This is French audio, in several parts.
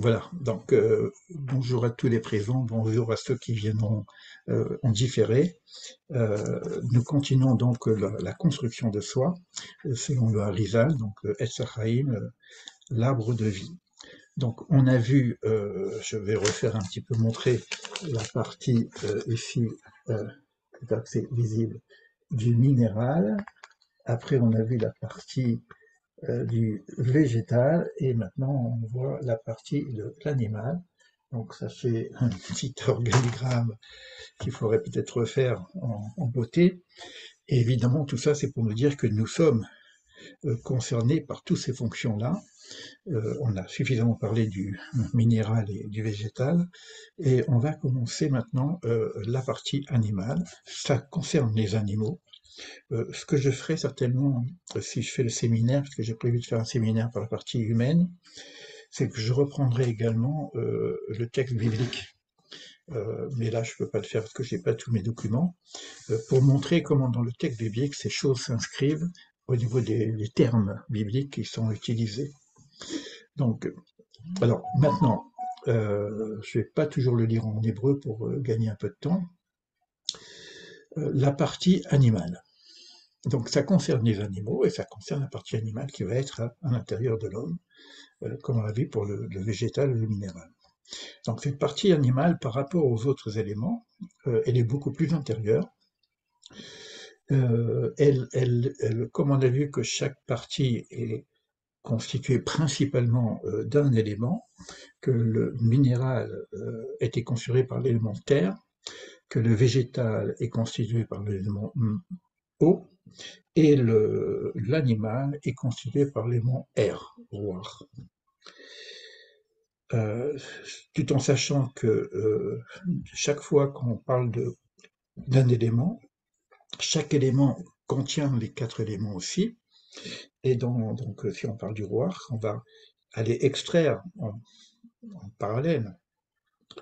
Voilà, donc bonjour à tous les présents, bonjour à ceux qui viendront en différé. Nous continuons donc la construction de soi selon le Harizal, donc Etz Chaim, l'arbre de vie. Donc on a vu, je vais refaire un petit peu montrer la partie ici, c'est visible, du minéral. Après on a vu la partie du végétal et maintenant on voit la partie de l'animal. Donc ça fait un petit organigramme qu'il faudrait peut-être refaire en beauté. Et évidemment, tout ça, c'est pour nous dire que nous sommes concernés par toutes ces fonctions-là. On a suffisamment parlé du minéral et du végétal, et on va commencer maintenant la partie animale. Ça concerne les animaux. Ce que je ferai certainement, si je fais le séminaire, parce que j'ai prévu de faire un séminaire pour la partie humaine, c'est que je reprendrai également le texte biblique. Mais là, je ne peux pas le faire parce que je n'ai pas tous mes documents, pour montrer comment dans le texte biblique ces choses s'inscrivent au niveau des termes bibliques qui sont utilisés. Donc, alors maintenant, je ne vais pas toujours le lire en hébreu pour gagner un peu de temps. La partie animale. Donc ça concerne les animaux et ça concerne la partie animale qui va être à l'intérieur de l'homme, comme on l'a vu pour le végétal et le minéral. Donc cette partie animale par rapport aux autres éléments, elle est beaucoup plus intérieure. Comme on a vu que chaque partie est constituée principalement d'un élément, que le minéral était constitué par l'élément terre, que le végétal est constitué par l'élément eau, et l'animal est constitué par l'élément air, voire. Tout en sachant que chaque fois qu'on parle d'un élément, chaque élément contient les quatre éléments aussi, et donc si on parle du roi, on va aller extraire en parallèle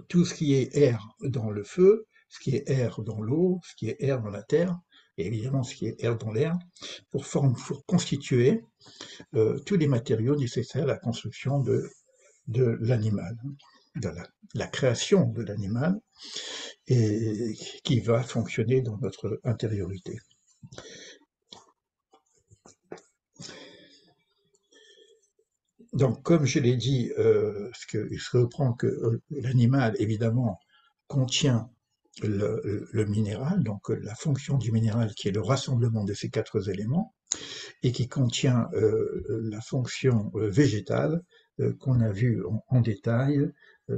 tout ce qui est air dans le feu, ce qui est air dans l'eau, ce qui est air dans la terre, et évidemment ce qui est air dans l'air, pour constituer tous les matériaux nécessaires à la construction de l'animal, de la création de l'animal, et qui va fonctionner dans notre intériorité. Donc, comme je l'ai dit, il se reprend que l'animal, évidemment, contient le minéral, donc la fonction du minéral qui est le rassemblement de ces quatre éléments, et qui contient la fonction végétale qu'on a vue en détail,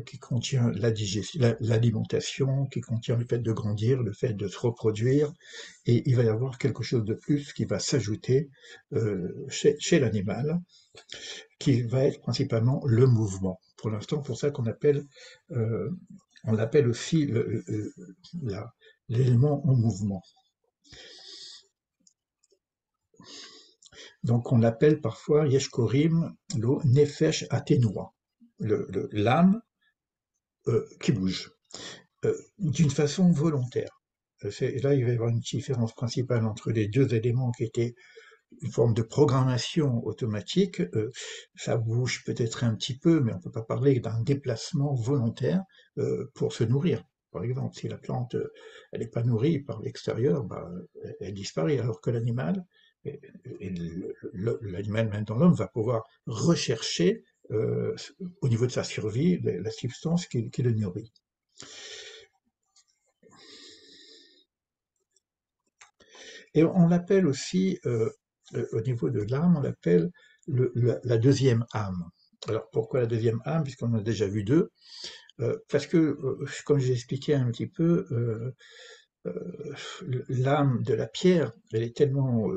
qui contient la digestion, l'alimentation, qui contient le fait de grandir, le fait de se reproduire, et il va y avoir quelque chose de plus qui va s'ajouter chez l'animal, qui va être principalement le mouvement. Pour l'instant, pour ça qu'on appelle, on l'appelle aussi l'élément en mouvement. Donc on l'appelle parfois Yeshkorim lo nefesh atenoa, l'âme qui bouge, d'une façon volontaire. Là, il va y avoir une différence principale entre les deux éléments qui étaient une forme de programmation automatique. Ça bouge peut-être un petit peu, mais on ne peut pas parler d'un déplacement volontaire pour se nourrir. Par exemple, si la plante elle n'est pas nourrie par l'extérieur, bah, elle disparaît, alors que l'animal, et l'animal même dans l'homme, va pouvoir rechercher au niveau de sa survie la substance qui le nourrit. Et on l'appelle aussi, au niveau de l'âme, on l'appelle la deuxième âme. Alors pourquoi la deuxième âme, puisqu'on en a déjà vu deux? Parce que, comme j'ai expliqué un petit peu, l'âme de la pierre, elle est tellement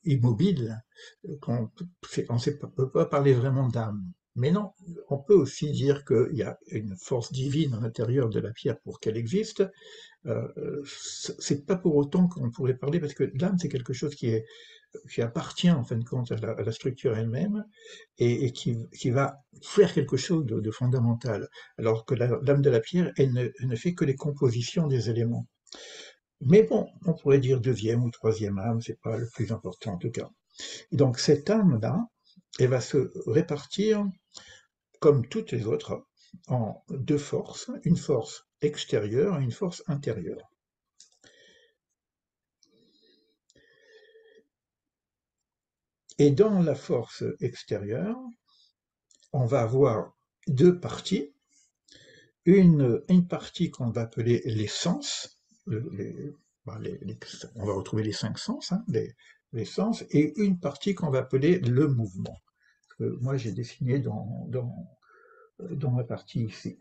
immobile qu'on ne peut pas parler vraiment d'âme. Mais non, on peut aussi dire qu'il y a une force divine à l'intérieur de la pierre pour qu'elle existe. C'est pas pour autant qu'on pourrait parler, parce que l'âme, c'est quelque chose qui appartient en fin de compte à la structure elle-même et qui va faire quelque chose de fondamental. Alors que l'âme de la pierre, elle ne fait que les compositions des éléments. Mais bon, on pourrait dire deuxième ou troisième âme, c'est pas le plus important en tout cas. Et donc cette âme-là, elle va se répartir comme toutes les autres, en deux forces, une force extérieure et une force intérieure. Et dans la force extérieure, on va avoir deux parties. Une partie qu'on va appeler les sens, on va retrouver les cinq sens, hein, les sens, et une partie qu'on va appeler le mouvement, que moi j'ai dessiné dans ma partie ici.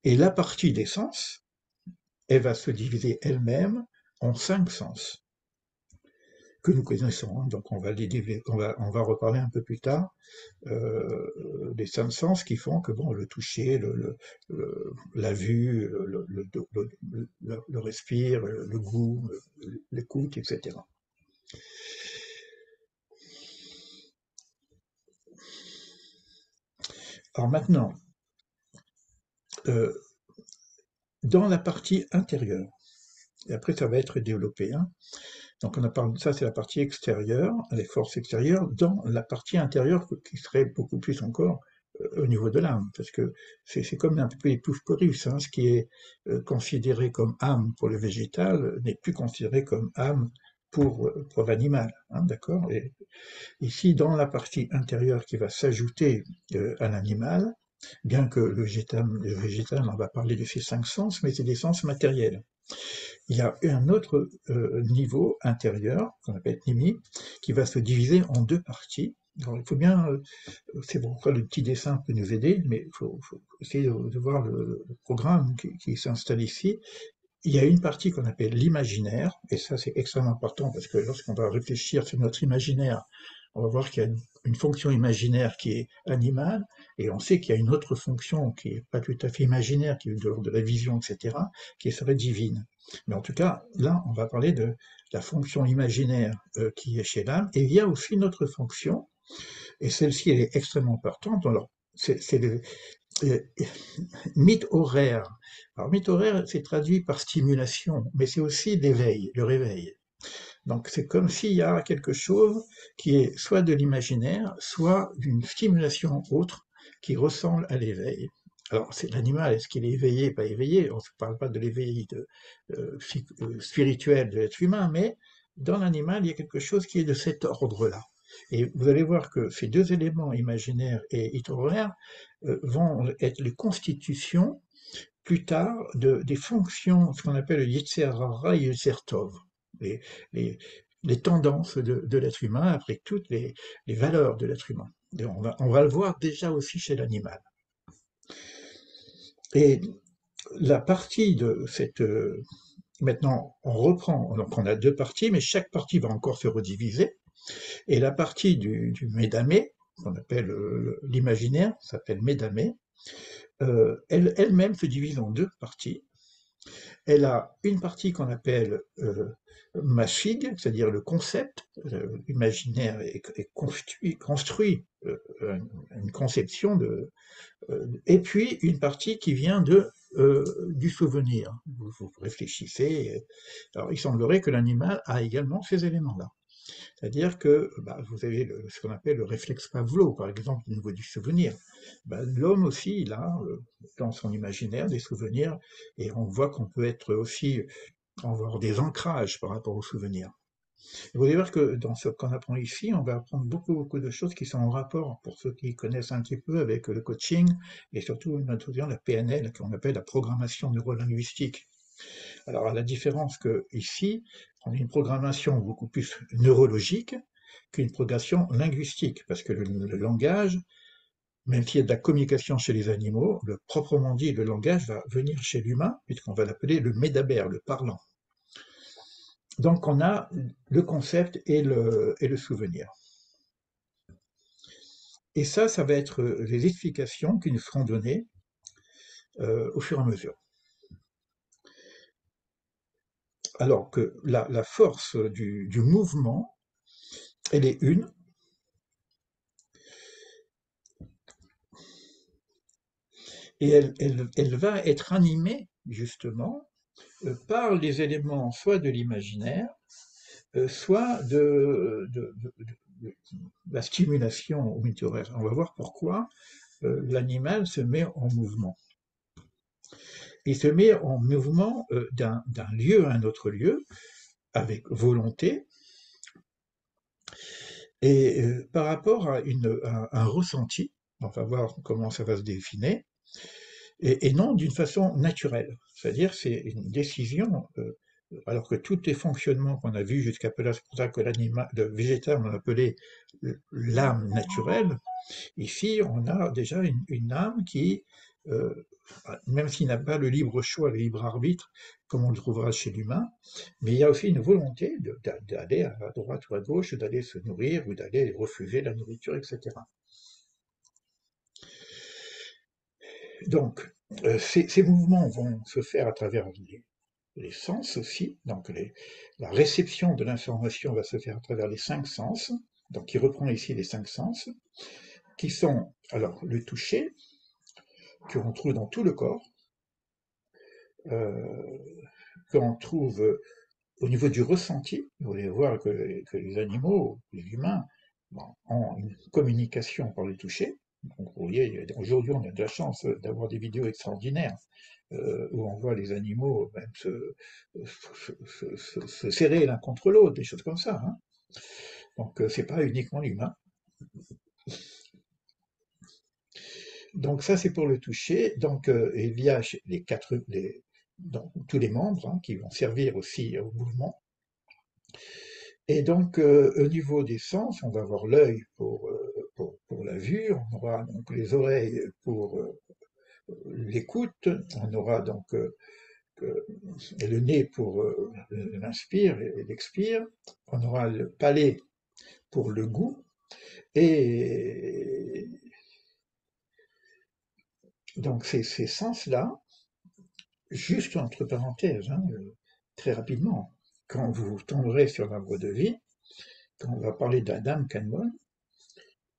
Et la partie des sens, elle va se diviser elle-même en cinq sens que nous connaissons, hein, donc on va on va reparler un peu plus tard des cinq sens qui font que bon, le toucher, la vue, le respire, le goût, l'écoute, etc. Alors maintenant, euh, dans la partie intérieure, et après ça va être développé, hein, donc on a parlé de ça, c'est la partie extérieure, les forces extérieures, dans la partie intérieure qui serait beaucoup plus encore au niveau de l'âme, parce que c'est comme un peu les porus, hein, ce qui est considéré comme âme pour le végétal n'est plus considéré comme âme pour l'animal, hein, d'accord. Et ici, dans la partie intérieure qui va s'ajouter à l'animal, bien que le végétal, on va parler de ses cinq sens, mais c'est des sens matériels. Il y a un autre niveau intérieur, qu'on appelle Nimi, qui va se diviser en deux parties. Alors, il faut bien, c'est pourquoi le petit dessin peut nous aider, mais faut essayer de voir le programme qui s'installe ici. Il y a une partie qu'on appelle l'imaginaire, et ça c'est extrêmement important parce que lorsqu'on va réfléchir sur notre imaginaire, on va voir qu'il y a une fonction imaginaire qui est animale, et on sait qu'il y a une autre fonction qui est pas tout à fait imaginaire, qui est de l'ordre de la vision, etc., qui serait divine. Mais en tout cas, là, on va parler de la fonction imaginaire qui est chez l'âme, et il y a aussi une autre fonction, et celle-ci, elle est extrêmement importante. Alors, c'est le, euh, mythe horaire. Alors, mythe horaire, c'est traduit par stimulation, mais c'est aussi l'éveil, le réveil. Donc, c'est comme s'il y a quelque chose qui est soit de l'imaginaire, soit d'une stimulation autre qui ressemble à l'éveil. Alors, c'est l'animal, est-ce qu'il est éveillé, pas éveillé? On ne parle pas de l'éveil spirituel de l'être humain, mais dans l'animal, il y a quelque chose qui est de cet ordre-là. Et vous allez voir que ces deux éléments, imaginaire et horaire, vont être les constitutions plus tard des fonctions, ce qu'on appelle le Yetzer Hara et Yetzer Tov, les, les, les tendances de l'être humain après toutes les valeurs de l'être humain. Et on va le voir déjà aussi chez l'animal. Et la partie de cette... maintenant, on reprend, donc on a deux parties, mais chaque partie va encore se rediviser. Et la partie du Médamé, qu'on appelle l'imaginaire, s'appelle Médamé, elle-même se divise en deux parties. Elle a une partie qu'on appelle mashig, c'est-à-dire le concept, l'imaginaire est construit une conception et puis une partie qui vient du souvenir. Vous réfléchissez. Alors, il semblerait que l'animal a également ces éléments-là. C'est-à-dire que bah, vous avez ce qu'on appelle le réflexe Pavlov, par exemple, au niveau du souvenir. Bah, l'homme aussi, il a dans son imaginaire des souvenirs, et on voit qu'on peut être aussi avoir des ancrages par rapport aux souvenirs. Vous allez voir que dans ce qu'on apprend ici, on va apprendre beaucoup de choses qui sont en rapport, pour ceux qui connaissent un petit peu, avec le coaching, et surtout notamment la PNL, qu'on appelle la programmation neurolinguistique. Alors, à la différence que ici, on a une programmation beaucoup plus neurologique qu'une programmation linguistique, parce que le langage, même s'il y a de la communication chez les animaux, proprement dit, le langage va venir chez l'humain, puisqu'on va l'appeler le médabère, le parlant. Donc, on a le concept et le souvenir. Et ça va être les explications qui nous seront données au fur et à mesure. Alors que la force du mouvement, elle est une, et elle va être animée justement par les éléments soit de l'imaginaire, soit de la stimulation auditoire. On va voir pourquoi l'animal se met en mouvement. Il se met en mouvement d'un lieu à un autre lieu, avec volonté, et par rapport à un ressenti. On va voir comment ça va se définir, et non d'une façon naturelle. C'est-à-dire c'est une décision, alors que tous les fonctionnements qu'on a vus jusqu'à présent, c'est pour ça que l'animal, le végétal, on l'appelait l'âme naturelle. Ici, on a déjà une âme qui, euh, même s'il n'a pas le libre choix, le libre arbitre, comme on le trouvera chez l'humain, mais il y a aussi une volonté d'aller à droite ou à gauche, d'aller se nourrir ou d'aller refuser la nourriture, etc. Donc, ces mouvements vont se faire à travers les sens aussi. Donc, la réception de l'information va se faire à travers les 5 sens. Donc, il reprend ici les 5 sens, qui sont alors le toucher, qu'on trouve dans tout le corps, euh, qu'on trouve au niveau du ressenti. Vous allez voir que les animaux, les humains, bon, ont une communication par le toucher. Donc, vous voyez, aujourd'hui, on a de la chance d'avoir des vidéos extraordinaires où on voit les animaux même se serrer l'un contre l'autre, des choses comme ça. Hein. Donc, c'est pas uniquement l'humain. Donc, ça, c'est pour le toucher. Donc, il y a donc, tous les membres hein, qui vont servir aussi au mouvement. Et donc, au niveau des sens, on va avoir l'œil pour la vue, on aura donc les oreilles pour l'écoute, on aura donc le nez pour l'inspire et l'expire, on aura le palais pour le goût, et donc ces sens-là, juste entre parenthèses, hein, très rapidement, quand vous tomberez sur l'arbre de vie, quand on va parler d'Adam Kanmon,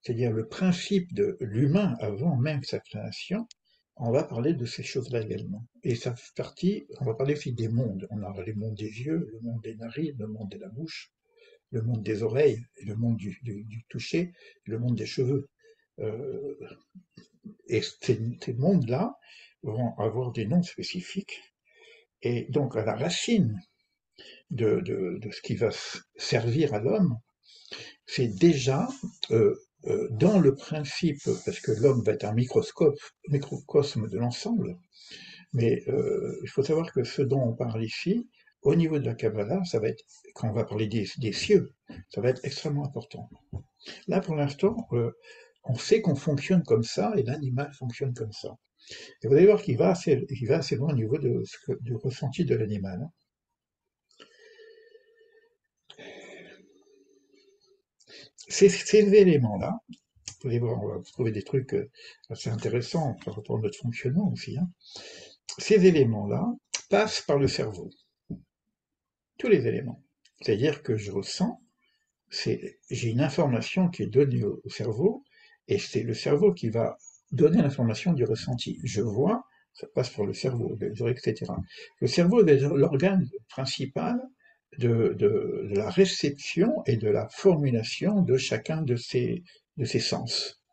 c'est-à-dire le principe de l'humain avant même sa création, on va parler de ces choses-là également. Et ça fait partie, on va parler aussi des mondes. On a le monde des yeux, le monde des narines, le monde de la bouche, le monde des oreilles, le monde du toucher, le monde des cheveux. Euh, et ces mondes-là vont avoir des noms spécifiques. Et donc, à la racine de ce qui va servir à l'homme, c'est déjà dans le principe, parce que l'homme va être un microcosme de l'ensemble, mais il faut savoir que ce dont on parle ici, au niveau de la Kabbalah, ça va être, quand on va parler des cieux, ça va être extrêmement important. Là, pour l'instant, on sait qu'on fonctionne comme ça et l'animal fonctionne comme ça. Et vous allez voir qu'il va assez loin au niveau du ressenti de l'animal. Hein. Ces éléments-là, vous allez voir, on va trouver des trucs assez intéressants par rapport à notre fonctionnement aussi. Hein. Ces éléments-là passent par le cerveau, tous les éléments. C'est-à-dire que je ressens, j'ai une information qui est donnée au cerveau, et c'est le cerveau qui va donner l'information du ressenti. Je vois, ça passe par le cerveau, etc. Le cerveau est l'organe principal de la réception et de la formulation de chacun de ces sens.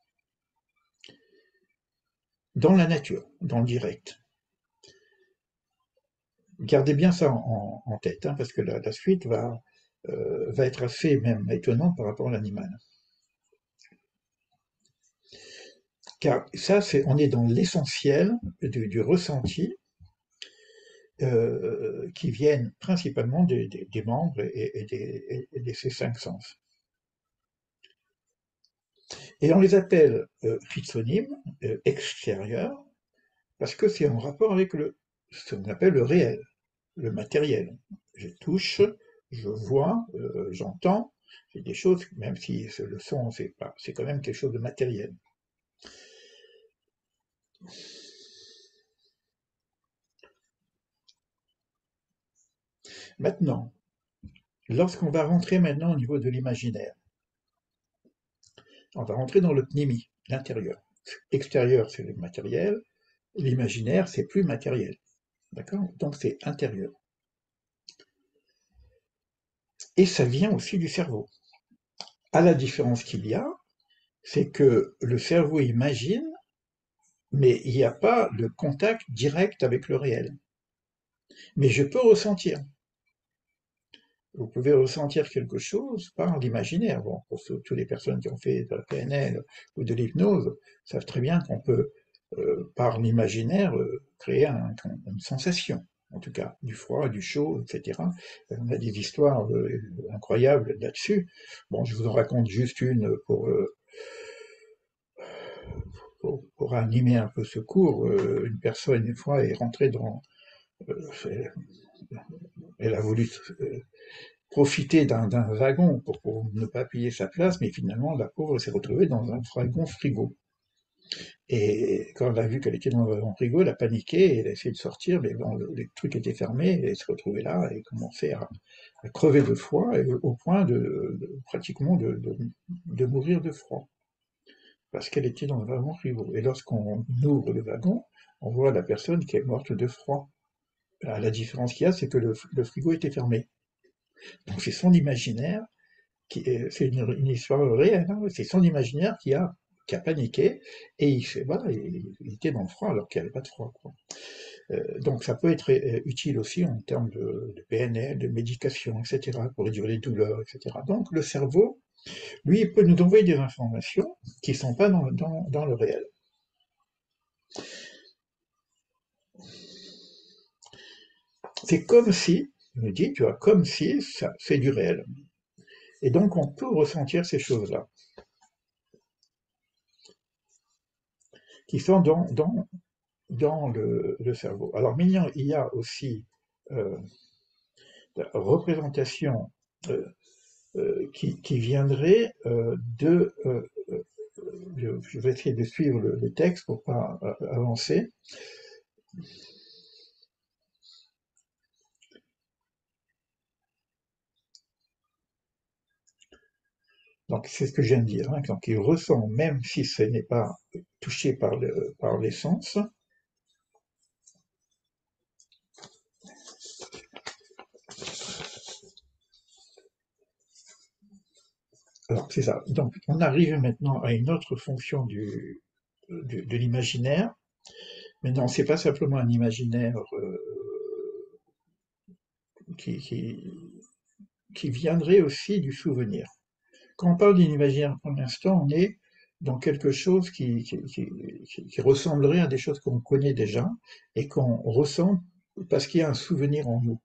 Dans la nature, dans le direct. Gardez bien ça en tête, hein, parce que la suite va être assez même étonnante par rapport à l'animal. Car ça, on est dans l'essentiel du ressenti qui viennent principalement des membres et de ces 5 sens. Et on les appelle chitsonimes, extérieurs, parce que c'est en rapport avec ce qu'on appelle le réel, le matériel. Je touche, je vois, j'entends, c'est des choses, même si le son, c'est quand même quelque chose de matériel. Maintenant, lorsqu'on va rentrer maintenant au niveau de l'imaginaire, on va rentrer dans le pnimi, l'intérieur. Extérieur, c'est le matériel, l'imaginaire, c'est plus matériel. D'accord? Donc c'est intérieur. et ça vient aussi du cerveau. À la différence qu'il y a, c'est que le cerveau imagine, mais il n'y a pas de contact direct avec le réel. Mais je peux ressentir. Vous pouvez ressentir quelque chose par l'imaginaire. Bon, pour toutes les personnes qui ont fait de la PNL ou de l'hypnose savent très bien qu'on peut, par l'imaginaire, créer une sensation, en tout cas, du froid, du chaud, etc. On a des histoires incroyables là-dessus. Bon, je vous en raconte juste une pour animer un peu ce cours. Une personne, une fois, est rentrée dans... euh, elle a voulu profiter d'un wagon pour ne pas payer sa place, mais finalement, la pauvre s'est retrouvée dans un wagon frigo. Et quand elle a vu qu'elle était dans un wagon frigo, elle a paniqué, et elle a essayé de sortir, mais bon, les trucs étaient fermés, et elle s'est retrouvée là, et commençait à crever de froid, au point pratiquement de mourir de froid, parce qu'elle était dans le wagon frigo. Et lorsqu'on ouvre le wagon, on voit la personne qui est morte de froid. La différence qu'il y a, c'est que le frigo était fermé. Donc c'est son imaginaire c'est une histoire réelle, hein, c'est son imaginaire qui a paniqué et voilà, il était dans le froid alors qu'il n'y avait pas de froid, quoi. Donc ça peut être utile aussi en termes de PNL, de médication, etc., pour réduire les douleurs, etc. Donc le cerveau, lui, il peut nous envoyer des informations qui ne sont pas dans le réel. C'est comme si, je me dis, tu vois, comme si ça, c'est du réel. Et donc on peut ressentir ces choses-là, qui sont dans le cerveau. Alors, il y a aussi euh, la représentation qui viendrait je vais essayer de suivre le texte pour pas avancer. Donc, c'est ce que je viens de dire, hein. Donc, il ressent, même si ce n'est pas touché par les sens. Alors, c'est ça. Donc, on arrive maintenant à une autre fonction de l'imaginaire. Mais non, c'est pas simplement un imaginaire qui, qui, qui viendrait aussi du souvenir. Quand on parle d'imaginaire, pour l'instant, on est dans quelque chose qui ressemblerait à des choses qu'on connaît déjà et qu'on ressent parce qu'il y a un souvenir en nous.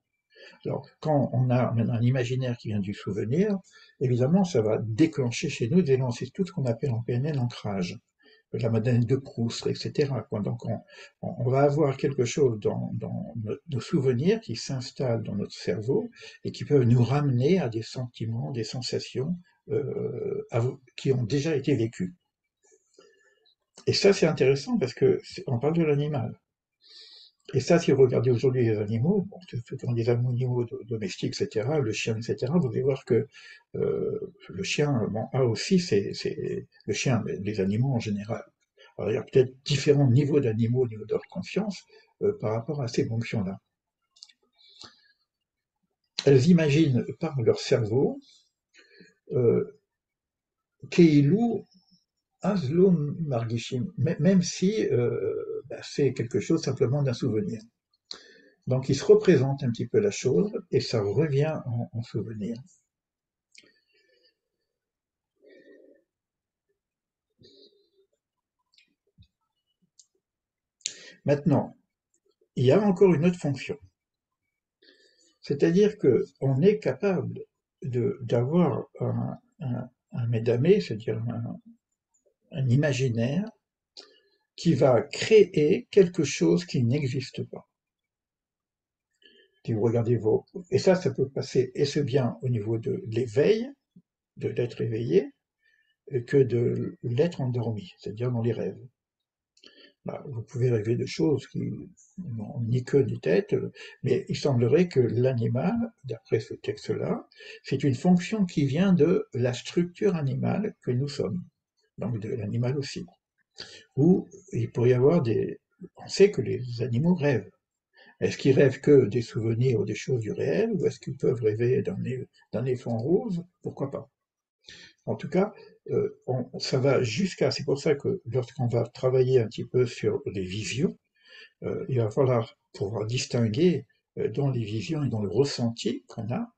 Alors, quand on a maintenant un imaginaire qui vient du souvenir, évidemment, ça va déclencher chez nous c'est tout ce qu'on appelle en PNL l'ancrage, la Madeleine de Proust, etc., quoi. Donc, on va avoir quelque chose dans nos souvenirs qui s'installent dans notre cerveau et qui peuvent nous ramener à des sentiments, des sensations qui ont déjà été vécues. Et ça, c'est intéressant parce que on parle de l'animal. Et ça, si vous regardez aujourd'hui les animaux, bon, ce des animaux domestiques, etc., le chien, etc., vous allez voir que le chien bon, a aussi le chien, mais les animaux en général. Alors, il y a peut-être différents niveaux d'animaux au niveau de leur conscience par rapport à ces fonctions-là. Elles imaginent par leur cerveau euh, Keilu Aslo Margishim, même si c'est quelque chose simplement d'un souvenir. Donc ils se représentent un petit peu la chose et ça revient en souvenir. Maintenant, il y a encore une autre fonction. C'est-à-dire qu'on est capable d'avoir un médamé, c'est-à-dire un imaginaire qui va créer quelque chose qui n'existe pas. Si vous regardez vos... Et ça peut passer et ce bien au niveau de l'éveil, de l'être éveillé, que de l'être endormi, c'est-à-dire dans les rêves. Bah, vous pouvez rêver de choses qui n'ont ni queue ni tête, mais il semblerait que l'animal, d'après ce texte-là, c'est une fonction qui vient de la structure animale que nous sommes, donc de l'animal aussi. Où il pourrait y avoir des... On sait que les animaux rêvent, Est-ce qu'ils rêvent que des souvenirs ou des choses du réel, ou est-ce qu'ils peuvent rêver d'un éléphant rose? Pourquoi pas? En tout cas, ça va jusqu'à... C'est pour ça que lorsqu'on va travailler un petit peu sur les visions, il va falloir pouvoir distinguer dans les visions et dans le ressenti qu'on a,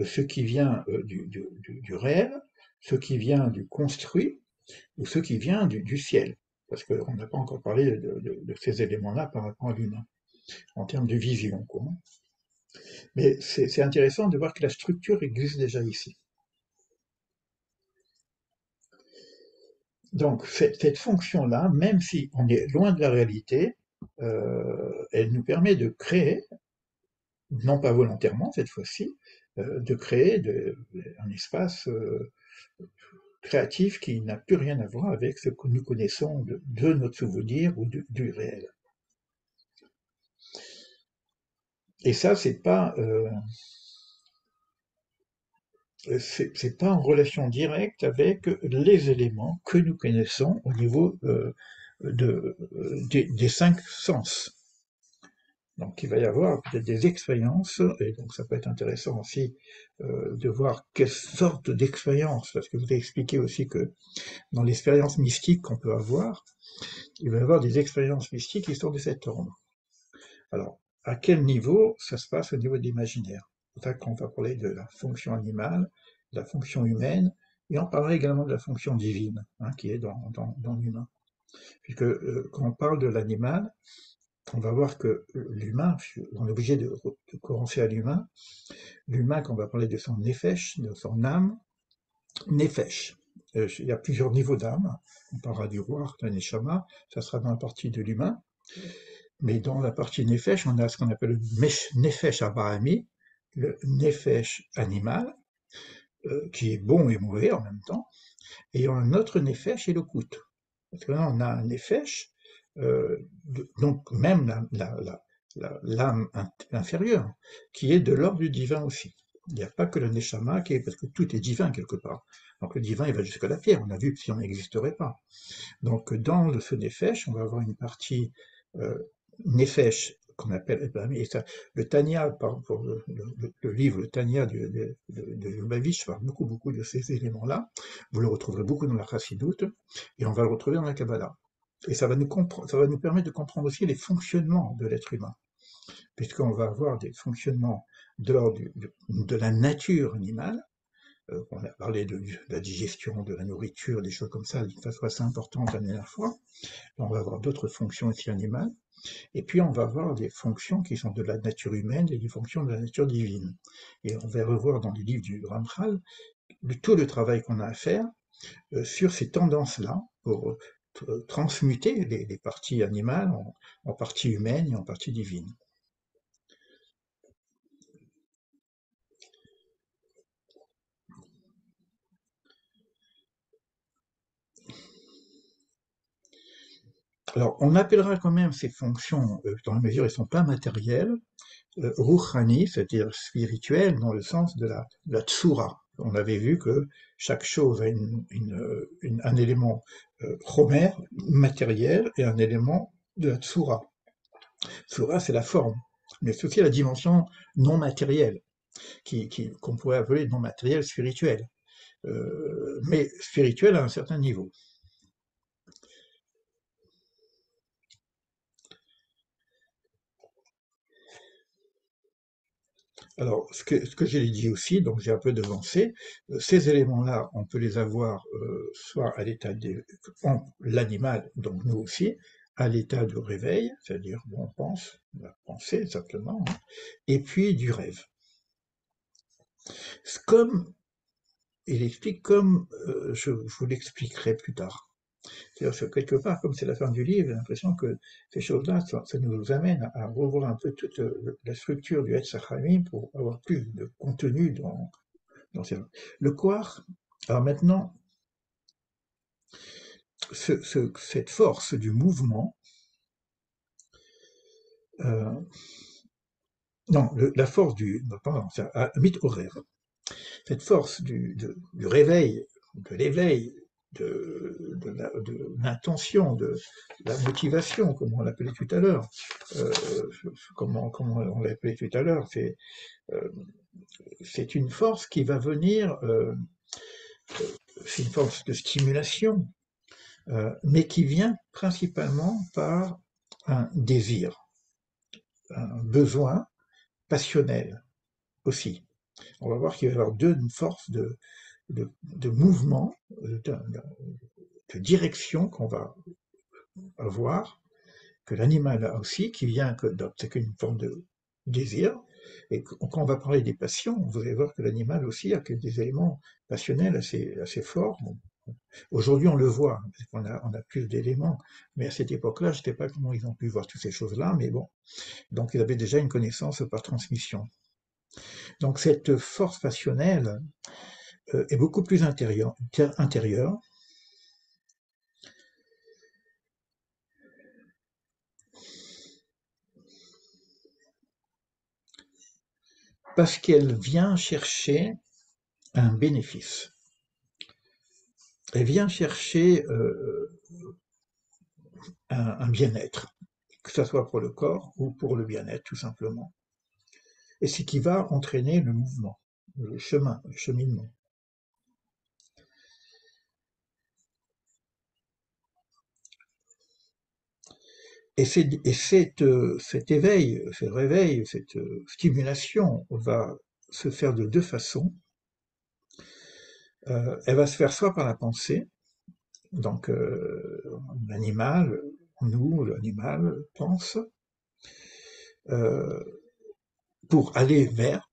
ce qui vient du réel, ce qui vient du construit, ou ce qui vient du ciel. Parce qu'on n'a pas encore parlé de ces éléments-là par rapport à l'humain, en termes de vision, quoi. Mais c'est intéressant de voir que la structure existe déjà ici. Donc, cette fonction-là, même si on est loin de la réalité, elle nous permet de créer, non pas volontairement cette fois-ci, de créer un espace créatif qui n'a plus rien à voir avec ce que nous connaissons de notre souvenir ou du réel. Et ça, c'est pas en relation directe avec les éléments que nous connaissons au niveau des cinq sens. Donc il va y avoir peut-être des expériences, et donc ça peut être intéressant aussi de voir quelle sorte d'expérience, parce que vous avez expliqué aussi que dans l'expérience mystique qu'on peut avoir, il va y avoir des expériences mystiques qui sont de cet ordre. Alors, à quel niveau ça se passe au niveau de l'imaginaire? C'est pour ça qu'on va parler de la fonction animale, de la fonction humaine, et on parlera également de la fonction divine, hein, qui est dans l'humain. Puisque quand on parle de l'animal, on va voir que l'humain, on est obligé de commencer à l'humain, l'humain, quand on va parler de son nefesh, de son âme, nefesh. Il y a plusieurs niveaux d'âme, on parlera du roi, d'un neshama, ça sera dans la partie de l'humain, mais dans la partie nefesh, on a ce qu'on appelle le nefesh abrahami, le nefesh animal, qui est bon et mauvais en même temps, et un autre nefesh et le kout. Parce que là, on a un nefesh, donc même l'âme inférieure, qui est de l'ordre du divin aussi. Il n'y a pas que le neshama, parce que tout est divin quelque part. Donc le divin, il va jusqu'à la pierre, on a vu que si on n'existerait pas. Donc dans ce nefesh, on va avoir une partie euh, nefesh qu'on appelle, et ça, le Tanya, pour le livre, le Tanya de Lubavitch parle beaucoup de ces éléments-là. Vous le retrouverez beaucoup dans la Chassidoute, et on va le retrouver dans la Kabbalah. Et ça va nous permettre de comprendre aussi les fonctionnements de l'être humain, puisqu'on va avoir des fonctionnements de l'ordre de la nature animale. On a parlé de la digestion, de la nourriture, des choses comme ça, d'une façon assez importante la dernière fois. On va avoir d'autres fonctions aussi animales. Et puis on va avoir des fonctions qui sont de la nature humaine et des fonctions de la nature divine. Et on va revoir dans les livres du Ramchal tout le travail qu'on a à faire sur ces tendances-là pour transmuter les parties animales en parties humaines et en parties divines. Alors, on appellera quand même ces fonctions, dans la mesure où elles ne sont pas matérielles, Rouhani, c'est-à-dire spirituel, dans le sens de la tsura. On avait vu que chaque chose a un élément chomer, matériel, et un élément de la tsura. Tsura, c'est la forme, mais c'est aussi la dimension non matérielle, qu'on pourrait appeler non matériel spirituel, mais spirituel à un certain niveau. Alors, ce que j'ai dit aussi, donc j'ai un peu devancé, ces éléments-là, on peut les avoir soit à l'état de l'animal, donc nous aussi, à l'état de réveil, c'est-à-dire où on pense, on va penser simplement, hein, et puis du rêve. Comme il explique, comme je vous l'expliquerai plus tard. C'est-à-dire que quelque part, comme c'est la fin du livre, j'ai l'impression que ces choses-là, ça nous amène à revoir un peu toute la structure du Etz Hachamim pour avoir plus de contenu dans le Koach. Alors maintenant, cette force du mouvement, euh, non, la force pardon, c'est mit horaire, cette force du réveil, de l'éveil, de l'intention, de la motivation, comme on l'appelait tout à l'heure. Euh, comment on l'appelait tout à l'heure, euh, c'est une force qui va venir, c'est une force de stimulation, mais qui vient principalement par un désir, un besoin passionnel aussi. On va voir qu'il va y avoir deux forces de mouvement, de direction qu'on va avoir, que l'animal a aussi, qui vient que c'est qu'une forme de désir. Et quand on va parler des passions, vous allez voir que l'animal aussi a que des éléments passionnels assez forts. Bon, aujourd'hui, on le voit, on a plus d'éléments, mais à cette époque-là, je ne sais pas comment ils ont pu voir toutes ces choses-là, mais bon, donc ils avaient déjà une connaissance par transmission. Donc cette force passionnelle est beaucoup plus intérieure, parce qu'elle vient chercher un bénéfice. Elle vient chercher un bien-être, que ce soit pour le corps ou pour le bien-être tout simplement. Et ce qui va entraîner le mouvement, le chemin, le cheminement. Cet éveil, ce réveil, cette stimulation va se faire de deux façons. Elle va se faire soit par la pensée, donc l'animal, nous, l'animal pense, euh, pour aller vers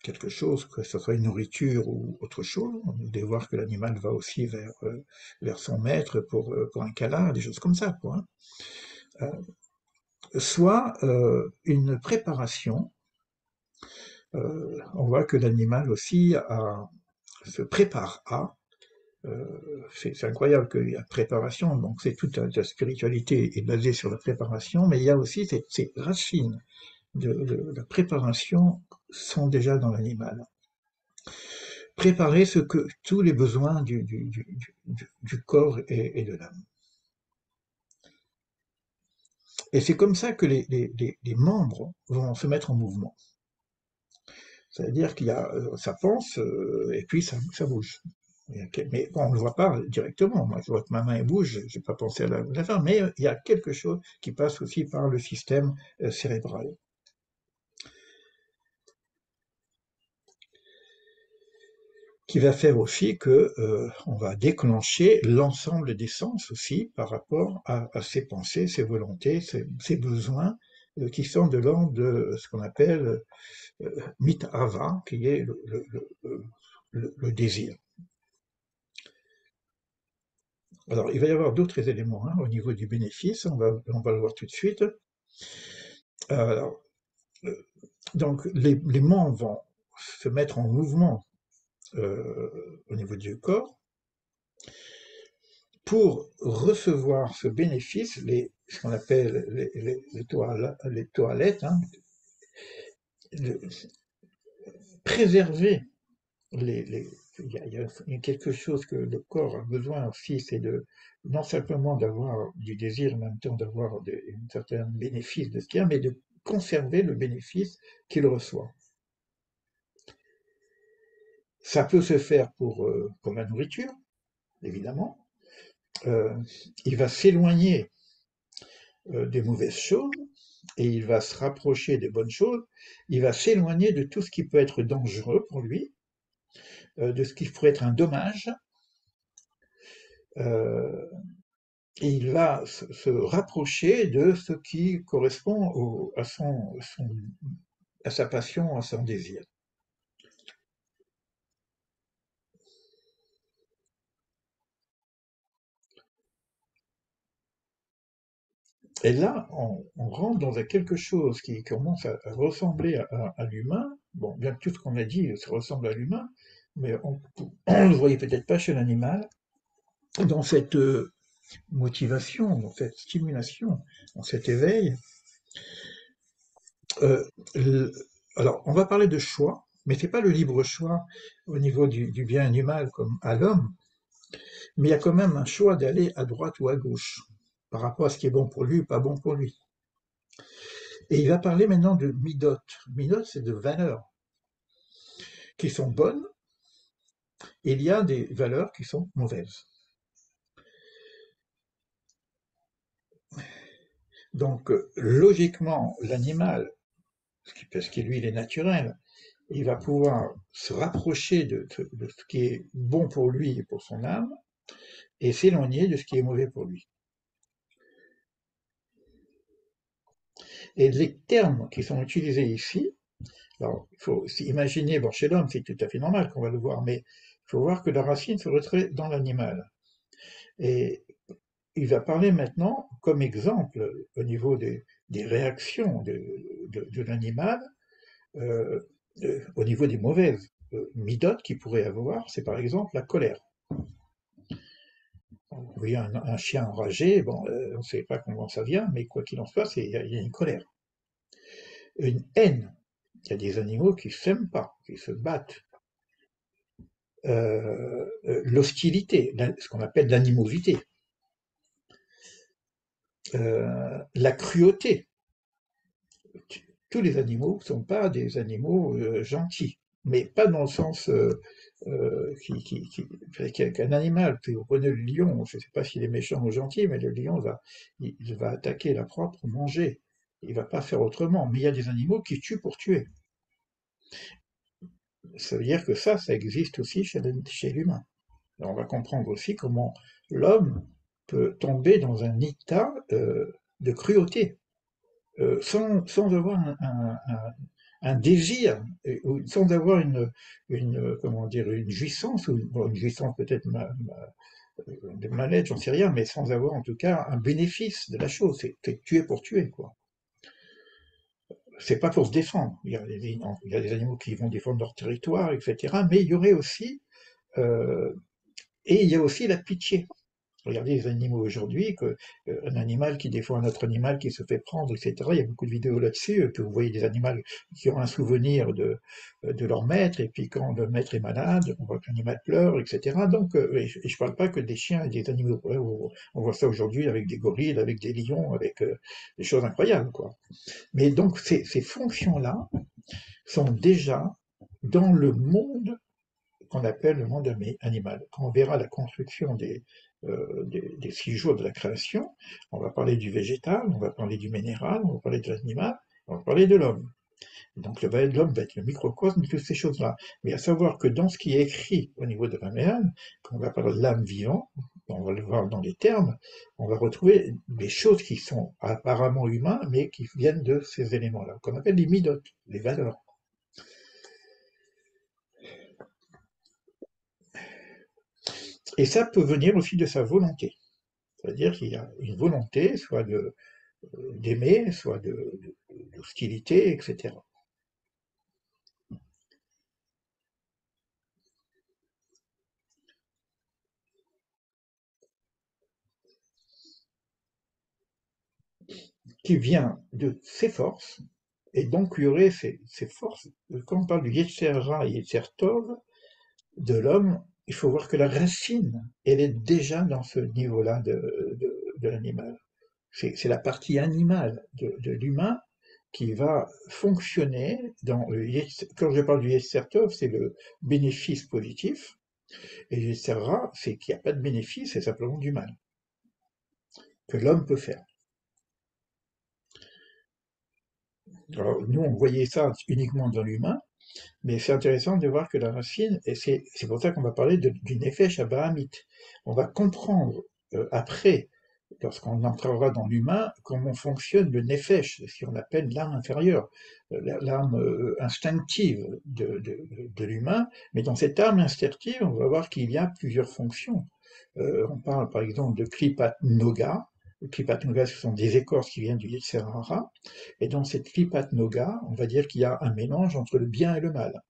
quelque chose, que ce soit une nourriture ou autre chose. On devait voir que l'animal va aussi vers son maître pour un câlin, des choses comme ça, quoi. Hein. Soit une préparation. On voit que l'animal aussi se prépare à. C'est incroyable qu'il y a préparation, donc c'est toute la spiritualité est basée sur la préparation, mais il y a aussi ces racines de la préparation sont déjà dans l'animal. Préparer ce que tous les besoins du corps et de l'âme. Et c'est comme ça que les membres vont se mettre en mouvement. C'est-à-dire qu'il y a, ça pense et puis ça bouge. Mais bon, on ne le voit pas directement. Moi, je vois que ma main bouge, je n'ai pas pensé à la faire, mais il y a quelque chose qui passe aussi par le système cérébral. Qui va faire aussi que on va déclencher l'ensemble des sens aussi par rapport à ses pensées, ses volontés, ses besoins qui sont de l'ordre de ce qu'on appelle mitava, qui est le désir. Alors, il va y avoir d'autres éléments hein, au niveau du bénéfice, on va le voir tout de suite. Alors, euh, donc, les membres vont se mettre en mouvement au niveau du corps pour recevoir ce bénéfice, ce qu'on appelle les toilettes, hein, de préserver il y a quelque chose que le corps a besoin aussi, c'est de non simplement d'avoir du désir, en même temps d'avoir un certain bénéfice de ce qu'il y a, mais de conserver le bénéfice qu'il reçoit. Ça peut se faire pour la nourriture, évidemment. Euh, il va s'éloigner des mauvaises choses et il va se rapprocher des bonnes choses. Il va s'éloigner de tout ce qui peut être dangereux pour lui, de ce qui pourrait être un dommage. Euh, et il va se rapprocher de ce qui correspond à sa passion, à son désir. Et là, on rentre dans quelque chose qui commence à ressembler à l'humain. Bon, bien que tout ce qu'on a dit, ça ressemble à l'humain, mais on ne le voyait peut-être pas chez l'animal. Dans cette motivation, dans cette stimulation, dans cet éveil, euh, le- alors on va parler de choix, mais c'est pas le libre choix au niveau du bien et du mal comme à l'homme, Mais il y a quand même un choix d'aller à droite ou à gauche par rapport à ce qui est bon pour lui ou pas bon pour lui. Et il va parler maintenant de midot. Midot, c'est de valeurs qui sont bonnes, et il y a des valeurs qui sont mauvaises. Donc, logiquement, l'animal, parce que lui, il est naturel, il va pouvoir se rapprocher de ce qui est bon pour lui et pour son âme, et s'éloigner de ce qui est mauvais pour lui. Et les termes qui sont utilisés ici, alors il faut imaginer, bon, chez l'homme c'est tout à fait normal qu'on va le voir, mais il faut voir que la racine se retrouve dans l'animal. Et il va parler maintenant comme exemple au niveau des réactions de l'animal, euh, au niveau des mauvaises midotes qu'il pourrait avoir, c'est par exemple la colère. Vous voyez un chien enragé, bon, on ne sait pas comment ça vient, mais quoi qu'il en soit, il y a une colère. Une haine. Il y a des animaux qui ne s'aiment pas, qui se battent. L'hostilité, ce qu'on appelle l'animosité. La cruauté. Tous les animaux ne sont pas des animaux gentils, mais pas dans le sens qu'un animal. Puis vous prenez le lion, je ne sais pas s'il est méchant ou gentil, mais le lion il va attaquer la proie pour manger. Il ne va pas faire autrement. Mais il y a des animaux qui tuent pour tuer. Ça veut dire que ça existe aussi chez l'humain. On va comprendre aussi comment l'homme peut tomber dans un état de cruauté, sans avoir un désir, sans avoir comment dire, une jouissance, ou bon, une jouissance peut-être de mal-être, j'en sais rien, mais sans avoir en tout cas un bénéfice de la chose. C'est tuer pour tuer, quoi. C'est pas pour se défendre. Il y a des animaux qui vont défendre leur territoire, etc. Mais il y aurait aussi, euh, et il y a aussi la pitié. Regardez les animaux aujourd'hui, un animal qui défend un autre animal qui se fait prendre, etc. Il y a beaucoup de vidéos là-dessus, que vous voyez des animaux qui ont un souvenir de leur maître, et puis quand le maître est malade, on voit que l'animal pleure, etc. Donc, et je ne parle pas que des chiens et des animaux. On voit ça aujourd'hui avec des gorilles, avec des lions, avec des choses incroyables, quoi. Mais donc, ces fonctions-là sont déjà dans le monde qu'on appelle le monde animal. Quand on verra la construction des 6 jours de la création, on va parler du végétal, on va parler du minéral, on va parler de l'animal, on va parler de l'homme. Donc l'homme va être le microcosme de toutes ces choses-là. Mais à savoir que dans ce qui est écrit au niveau de l'âme, quand on va parler de l'âme vivante, on va le voir dans les termes, on va retrouver des choses qui sont apparemment humaines, mais qui viennent de ces éléments-là, qu'on appelle les midotes, les valeurs. Et ça peut venir aussi de sa volonté. C'est-à-dire qu'il y a une volonté, soit d'aimer, soit d'hostilité, etc. Qui vient de ses forces, et donc il y aurait ces forces. Quand on parle du Yetzer Ra et Yetzer Tov de l'homme, il faut voir que la racine, elle est déjà dans ce niveau-là de l'animal. C'est la partie animale de l'humain qui va fonctionner quand je parle du Yetzer Tov, c'est le bénéfice positif, et Yetzer Ra, c'est qu'il n'y a pas de bénéfice, c'est simplement du mal que l'homme peut faire. Alors, nous, on voyait ça uniquement dans l'humain, mais c'est intéressant de voir que la racine, et c'est pour ça qu'on va parler du nefesh abrahamite. On va comprendre après, lorsqu'on entrera dans l'humain, comment fonctionne le nefesh, ce qu'on appelle l'âme inférieure, l'âme instinctive de l'humain. Mais dans cette âme instinctive, on va voir qu'il y a plusieurs fonctions. On parle par exemple de klipat noga. Le klipat noga, ce sont des écorces qui viennent du Yetzer Hara. Et dans cette klipat noga, on va dire qu'il y a un mélange entre le bien et le mal.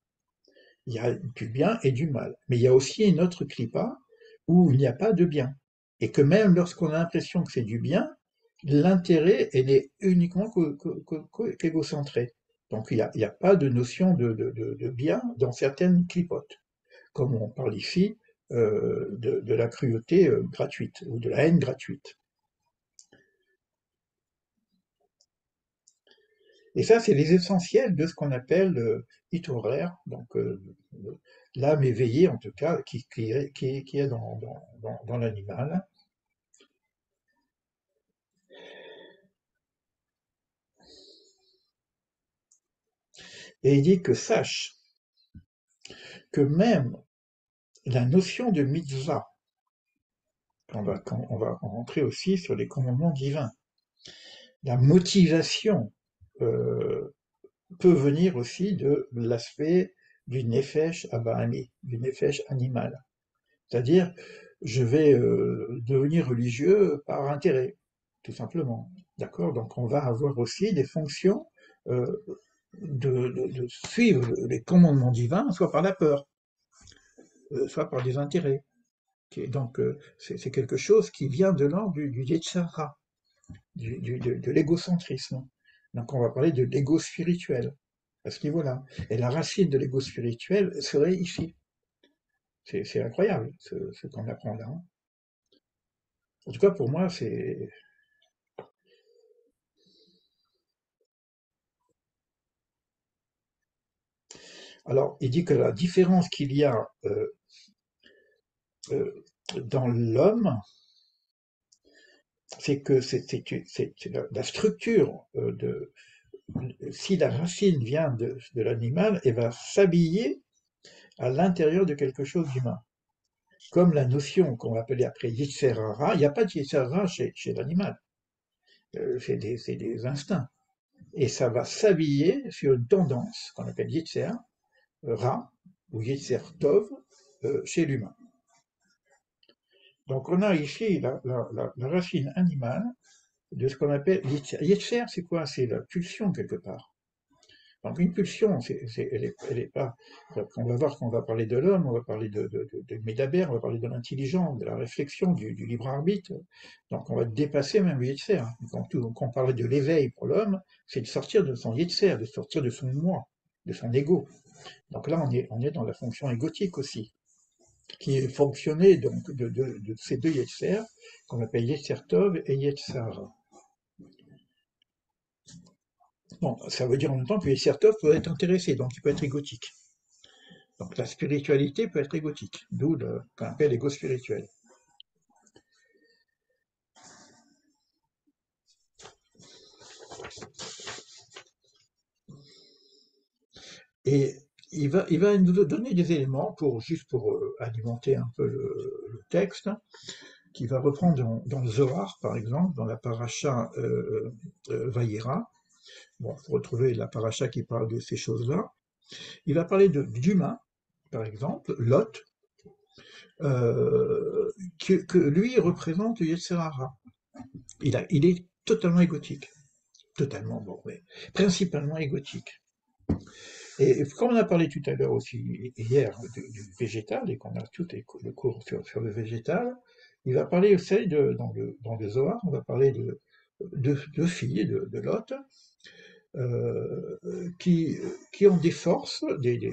Il y a du bien et du mal. Mais il y a aussi une autre clipa où il n'y a pas de bien. Et que même lorsqu'on a l'impression que c'est du bien, l'intérêt, elle est uniquement qu'égocentré. Donc il y a pas de notion de bien dans certaines clipotes. Comme on parle ici de la cruauté gratuite, ou de la haine gratuite. Et ça, c'est les essentiels de ce qu'on appelle Itorer, donc l'âme éveillée, en tout cas, qui est dans l'animal. Et il dit que sache que même la notion de mitzvah, quand on va rentrer aussi sur les commandements divins, la motivation euh, peut venir aussi de l'aspect du nefesh abahami, du nefesh animal. C'est-à-dire, je vais devenir religieux par intérêt, tout simplement. D'accord? Donc on va avoir aussi des fonctions euh, de suivre les commandements divins, soit par la peur, soit par des intérêts. Donc c'est quelque chose qui vient de l'ordre du Yetzirah, de l'égocentrisme. Donc on va parler de l'ego spirituel à ce niveau-là. Et la racine de l'ego spirituel serait ici. C'est incroyable ce qu'on apprend là. Hein. En tout cas, pour moi, c'est. Alors, il dit que la différence qu'il y a euh, dans l'homme, c'est que c'est la structure de. Si la racine vient de l'animal, elle va s'habiller à l'intérieur de quelque chose d'humain. Comme la notion qu'on va appeler après Yetzer Hara, il n'y a pas de Yetzer Hara chez l'animal. C'est des instincts. Et ça va s'habiller sur une tendance qu'on appelle Yetzer Ra ou Yetzer Tov chez l'humain. Donc on a ici la racine animale de ce qu'on appelle Yetzer. Yetzer, c'est quoi? C'est la pulsion quelque part. Donc une pulsion, elle est pas. On va voir qu'on va parler de l'homme, on va parler de Médaber, on va parler de l'intelligence, de la réflexion, du libre arbitre. Donc on va dépasser même le Yetzer. Quand on parlait de l'éveil pour l'homme, c'est de sortir de son Yetzer, de sortir de son moi, de son ego. Donc là, on est dans la fonction égotique aussi, qui est fonctionnée donc de ces deux Yetzer, qu'on appelle Yetzer Tov et Yetzer Hara. Bon, ça veut dire en même temps que Yetzer Tov peut être intéressé, donc il peut être égotique. Donc la spiritualité peut être égotique, d'où ce qu'on appelle l'ego spirituel. Et il va nous donner des éléments juste pour alimenter un peu le texte, qui va reprendre dans le Zohar, par exemple, dans la paracha Vayera. Bon, il faut retrouver la paracha qui parle de ces choses-là. Il va parler d'humains, par exemple, Lot, que lui représente Yetzirah. Il est totalement égotique. Totalement, bon, mais principalement égotique. Et comme on a parlé tout à l'heure aussi, hier, du végétal, et qu'on a tout le cours sur le végétal, il va parler aussi, dans le Zohar, on va parler de filles, de Lot, euh, qui, qui ont des forces, des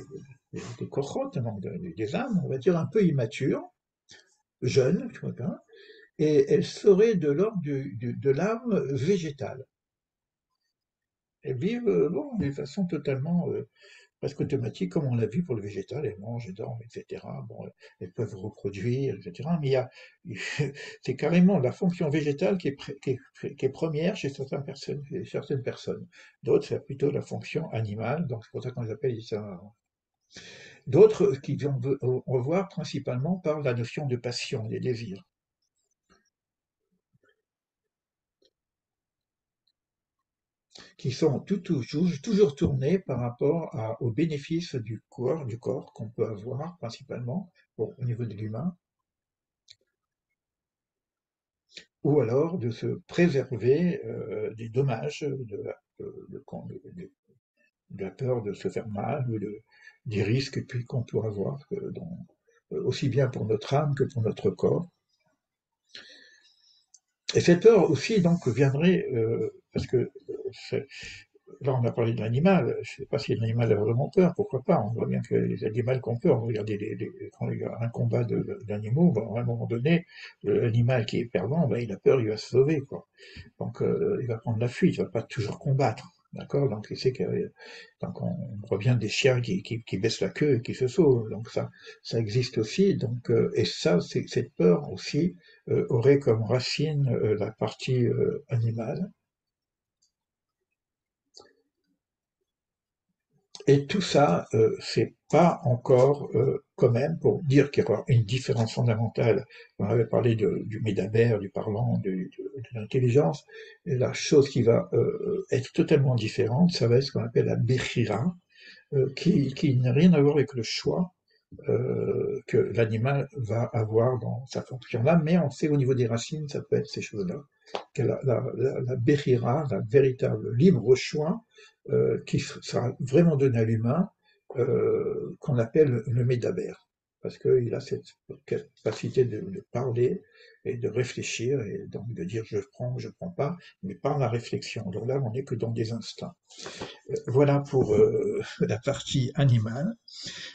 cohortes, donc des âmes, on va dire, un peu immatures, jeunes, tu vois bien, et elles seraient de l'ordre de l'âme végétale. Elles vivent bon, d'une façon totalement presque automatique, comme on l'a vu pour le végétal, elles mangent, elles dorment, etc. Bon, elles peuvent reproduire, etc. Mais c'est carrément la fonction végétale qui est première chez certaines personnes. D'autres, c'est plutôt la fonction animale, donc c'est pour ça qu'on les appelle ça. D'autres qui vont revoir principalement par la notion de passion, des désirs, qui sont toujours tournés par rapport aux bénéfices du corps qu'on peut avoir principalement au niveau de l'humain, ou alors de se préserver des dommages, de la peur de se faire mal, ou des risques qu'on peut avoir, aussi bien pour notre âme que pour notre corps. Et cette peur aussi donc viendrait, parce que là, on a parlé de l'animal. Je ne sais pas si l'animal a vraiment peur, pourquoi pas. On voit bien que les animaux ont peur. Regardez quand il y a un combat d'animaux, bon, à un moment donné, l'animal qui est perdant, ben, il a peur, il va se sauver, quoi. Donc, il va prendre la fuite, il va pas toujours combattre. D'accord? Donc, il sait que, donc on revient des chiens qui baissent la queue et qui se sauvent. Donc, ça existe aussi. Donc, et ça, cette peur aussi aurait comme racine la partie animale. Et tout ça, c'est pas encore quand même pour dire qu'il y aura une différence fondamentale. On avait parlé du médabère, du parlant, de l'intelligence. Et la chose qui va être totalement différente, ça va être ce qu'on appelle la Bechira, qui n'a rien à voir avec le choix que l'animal va avoir dans sa fonction-là, mais on sait au niveau des racines, ça peut être ces choses-là. Que la Bechira, la véritable libre choix, qui sera vraiment donné à l'humain, qu'on appelle le médabère. Parce qu'il a cette capacité de parler et de réfléchir, et donc de dire je prends pas, mais par la réflexion. Donc là, on n'est que dans des instincts. Voilà pour la partie animale.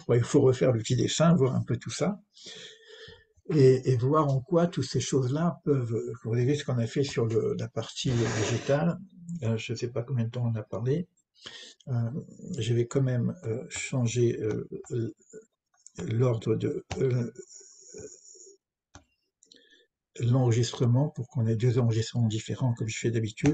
Ouais, il faut refaire le petit dessin, voir un peu tout ça, et voir en quoi toutes ces choses-là peuvent. Vous avez vu ce qu'on a fait sur la partie végétale. Je ne sais pas combien de temps on a parlé. Euh, je vais quand même changer l'ordre de l'enregistrement pour qu'on ait deux enregistrements différents comme je fais d'habitude.